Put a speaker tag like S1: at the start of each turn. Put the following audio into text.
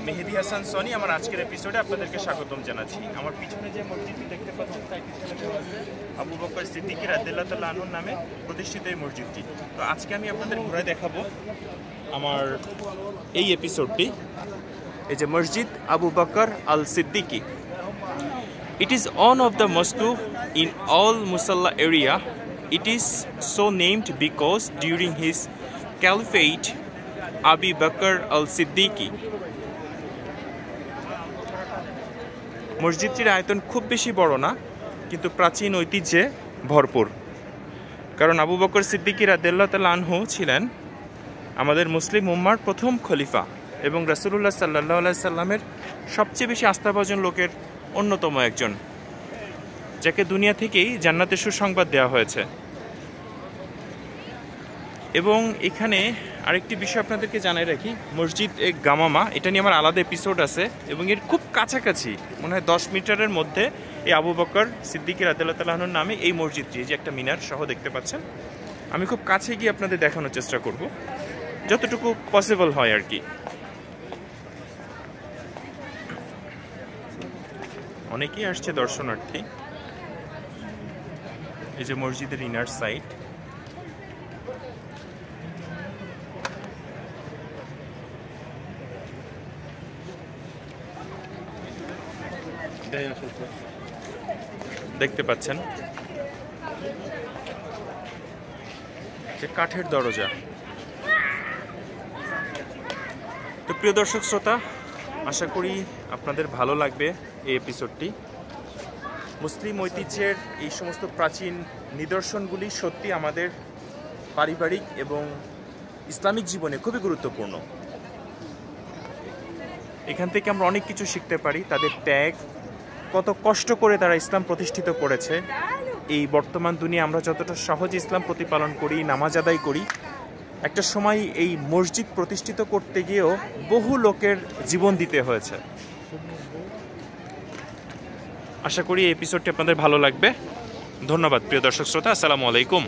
S1: Mehedi Hasan Sony আমার আজকের এপিসোডে আপনাদেরকে স্বাগতম জানাচ্ছি। আমার পিছনে যে মসজিদটি দেখতে পাচ্ছেন আবু বকর সিদ্দিকী রাদিয়াল্লাহু তাআলা আনহুর নামে প্রতিষ্ঠিত এই মসজিদটি। তো আজকে আমি আপনাদের ঘুরে দেখাবো আমার এই এপিসোডটি। এই যে মসজিদ আবু বকর আল Siddiqui, it is one of the mosque in all Musalla area. It is so named because during his caliphate Abu Bakr al-Siddiqi মসজিদটির আয়তন খুব বেশি বড় না, কিন্তু প্রাচীন ঐতিহ্যে ভরপুর। কারণ আবু বকর সিদ্দিকী রাদিয়াল্লাহু তাআলা আনহু ছিলেন আমাদের মুসলিম উম্মার প্রথম খলিফা এবং রাসূলুল্লাহ সাল্লাল্লাহু আলাইহি সাল্লামের সবচেয়ে বেশি আস্থাভাজন লোকের অন্যতম একজন, যাকে দুনিয়া থেকেই জান্নাতের সুসংবাদ দেওয়া হয়েছে। এবং এখানে আরেকটি বিষয় আপনাদেরকে জানাই রাখি, মসজিদ এক গামামা, এটা নিয়ে আমার আলাদা এপিসোড আছে এবং এর খুব কাছাকাছি মনে হয় 10 মিটারের মধ্যে এই আবু বকর সিদ্দিকী রাদিয়াল্লাহু তাআলা আনহুর নামে এই মসজিদটি, যে একটা মিনার সহ দেখতে পাচ্ছেন, আমি খুব কাছে গিয়ে আপনাদের দেখানোর চেষ্টা করব যতটুকু পসিবল হয় আর কি। অনেকেই আসছে দর্শনার্থী। এই যে মসজিদের ইনার সাইড, দেখতে পাচ্ছেন যে কাঠের দরজা। তো প্রিয় দর্শক শ্রোতা, আশা করি আপনাদের ভালো লাগবে এই এপিসোডটি। মুসলিম ঐতিহ্যের এই সমস্ত প্রাচীন নিদর্শনগুলি সত্যি আমাদের পারিবারিক এবং ইসলামিক জীবনে খুবই গুরুত্বপূর্ণ। এখান থেকে আমরা অনেক কিছু শিখতে পারি, তাদের ত্যাগ, কত কষ্ট করে তারা ইসলাম প্রতিষ্ঠিত করেছে। এই বর্তমান দুনিয়া আমরা যতটা সহজে ইসলাম প্রতিপালন করি, নামাজ আদায় করি, একটা সময় এই মসজিদ প্রতিষ্ঠিত করতে গিয়েও বহু লোকের জীবন দিতে হয়েছে। আশা করি এই এপিসোডটি আপনাদের ভালো লাগবে। ধন্যবাদ প্রিয় দর্শক শ্রোতা, আসসালামু আলাইকুম।